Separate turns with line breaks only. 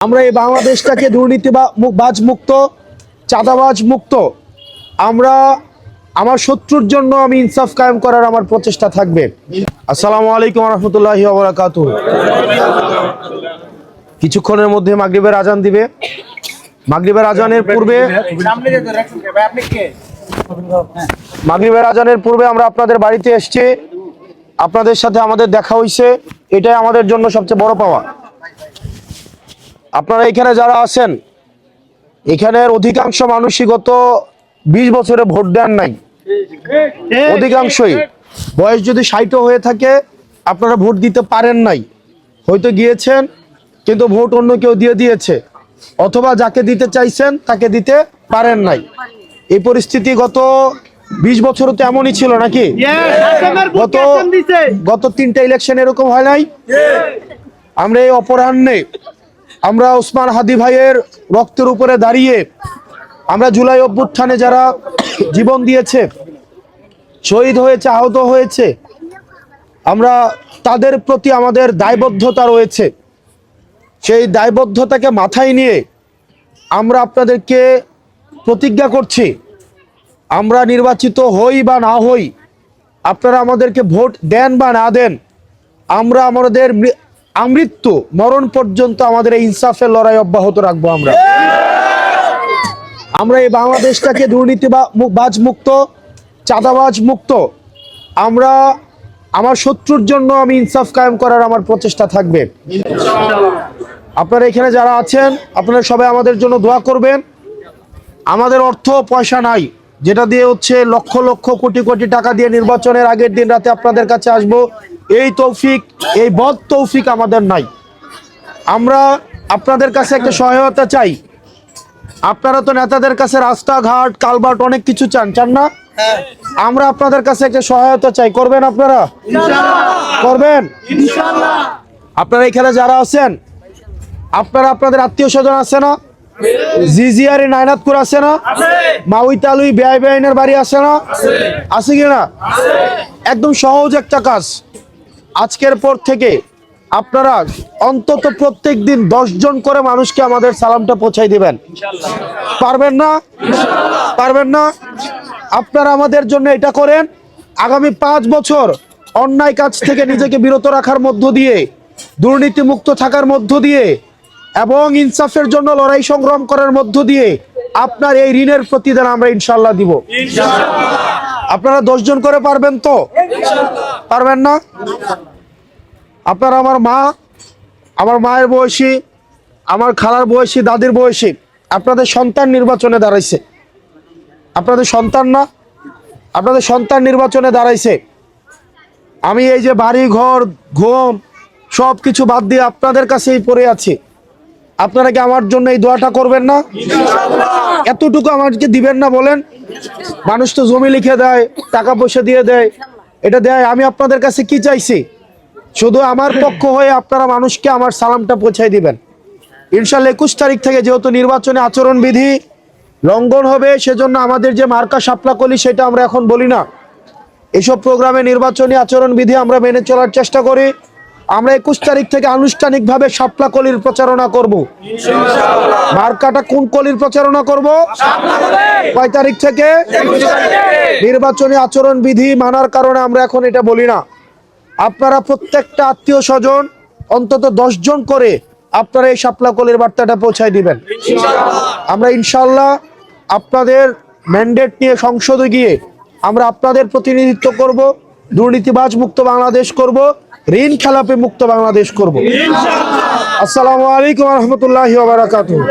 আমরা এই বাংলাদেশটাকে দুর্নীতিবাজ মুক্ত, চাঁদাবাজ মুক্ত, আমরা আমার শত্রুর জন্য আমি ইনসাফ কায়েম করার আমার প্রচেষ্টা থাকবে। আসসালামু আলাইকুম ওয়া রাহমাতুল্লাহি ওয়া বারাকাতুহু। কিছুক্ষণের মধ্যে মাগরিবের আজান দিবে। মাগরিবের আজানের পূর্বে আমরা আপনাদের বাড়িতে এসেছি, আপনাদের সাথে আমাদের দেখা হইছে, এটাই আমাদের জন্য সবচেয়ে বড় পাওয়া। আপনারা এখানে যারা আছেন, এখানের অধিকাংশ মানুষই গত 20 বছরে ভোট দেন নাই। অধিকাংশই বয়স যদি 60 হয়ে থাকে, আপনারা ভোট দিতে পারেন নাই, হয়তো গিয়েছেন কিন্তু ভোট অন্য কেউ দিয়ে দিয়েছে, অথবা যাকে দিতে চাইছেন তাকে দিতে পারেন নাই। এই পরিস্থিতি গত 20 বছরও তো এমনই ছিল নাকি? গত 3টা ইলেকশন এরকম হয় নাই? আমরা এই অপরাহ্নে আমরা ওসমান হাদি ভাইয়ের রক্তের উপরে দাঁড়িয়ে, আমরা জুলাই অভ্যুত্থানে যারা জীবন দিয়েছে, শহীদ হয়েছে, আহত হয়েছে, আমরা তাদের প্রতি আমাদের দায়বদ্ধতা রয়েছে। সেই দায়বদ্ধতাকে মাথায় নিয়ে আমরা আপনাদেরকে প্রতিজ্ঞা করছি, আমরা নির্বাচিত হই বা না হই, আপনারা আমাদেরকে ভোট দেন বা না দেন, আমরা আমাদের আমৃত্যু মরণ পর্যন্ত আমাদের এই ইনসাফের লড়াই অব্যাহত রাখবো। আমরা এই বাংলাদেশটাকে দুর্নীতিবাজ মুক্ত, চাঁদাবাজ মুক্ত, আমরা আমার শত্রুর জন্য আমি ইনসাফ কায়েম করার আমার প্রচেষ্টা থাকবে। আপনারা এখানে যারা আছেন, আপনারা সবাই আমাদের জন্য দোয়া করবেন। আমাদের অর্থ পয়সা নাই, যেটা দিয়ে হচ্ছে লক্ষ লক্ষ কোটি কোটি টাকা দিয়ে নির্বাচনের আগের দিন রাতে আপনাদের কাছে আসবো, এই তৌফিক, এই বদ তৌফিক আমাদের নাই। আমরা আপনাদের কাছে একটা সহায়তা চাই। আপনারা তো নেতাদের কাছে রাস্তাঘাট, কালভার্ট অনেক কিছু চান না? আমরা আপনাদের কাছে একটা সহায়তা চাই, করবেন আপনারা? করবেন ইনশাআল্লাহ। আপনারা এখানে যারা আছেন, আপনারা আপনাদের আত্মীয় স্বজন আছে না? জিজিআর নায়নাতপুর আছে না? মাউইতালুই বেআইনের বাড়ি আছে না? আছে কিনা? একদম সহজ একটা কাজ, আজকের পর থেকে আপনারা অন্তত প্রত্যেক দিন 10 জন করে মানুষকে আমাদের সালামটা পৌঁছাই দিবেন। পারবেন না? পারবেন না? আপনারা আমাদের জন্য এটা করেন। আগামী 5 বছর অন্যায় কাজ থেকে নিজেকে বিরত রাখার মধ্য দিয়ে, দুর্নীতি মুক্ত থাকার মধ্য দিয়ে এবং ইনসাফের জন্য লড়াই সংগ্রাম করার মধ্য দিয়ে আপনার এই ঋণের প্রতিদান আমরা ইনশাআল্লাহ দিব। আপনারা 10 জন করে পারবেন তো? পারবেন না? আপনারা আমার মা, আমার মায়ের বয়সী, আমার খালার বয়সী, দাদির বয়সী, আপনাদের সন্তান নির্বাচনে দাঁড়াইছে। আপনাদের সন্তান না? আপনাদের সন্তান নির্বাচনে দাঁড়াইছে। আমি এই যে বাড়ি ঘর ঘুম সব কিছু বাদ দিয়ে আপনাদের কাছেই পড়ে আছি। আপনারা কি আমার জন্য এই দোয়াটা করবেন না? এতটুকু আমাকে দিবেন না বলেন? মানুষ তো জমি লিখে দেয়, টাকা পয়সা দিয়ে দেয়, এটা দেয়। আমি আপনাদের কাছে কি চাইছি? শুধু আমার পক্ষ হয়ে আপনারা মানুষকে আমার সালামটা পৌঁছাই দিবেন। ইনশাআল্লাহ 21 তারিখ থেকে যেহেতু নির্বাচনে আচরণবিধি লঙ্ঘন হবে, সেজন্য আমাদের যে মার্কা শাপলাকলি সেটা আমরা এখন বলি না। এইসব প্রোগ্রামে নির্বাচনী আচরণবিধি আমরা মেনে চলার চেষ্টা করি। আমরা 21 তারিখ থেকে আনুষ্ঠানিকভাবে শাপলাকলির প্রচারণা করব। মার্কাটা কোন কলির প্রচারণা করব? কয় তারিখ থেকে? নির্বাচনী আচরণবিধি মানার কারণে আমরা এখন এটা বলি না। আপনারা প্রত্যেকটা আত্মীয় স্বজন অন্তত 10 জন করে আপনারা এই শাপলাকলির বার্তাটা পৌঁছায় দিবেন। আমরা ইনশাআল্লাহ আপনাদের ম্যান্ডেট নিয়ে সংসদে গিয়ে আমরা আপনাদের প্রতিনিধিত্ব করব, দুর্নীতিবাজ মুক্ত বাংলাদেশ করব, ঋণ খেলাপি মুক্ত বাংলাদেশ করব। আসসালামু আলাইকুম ওয়া রাহমাতুল্লাহি ওয়া বারাকাতুহু।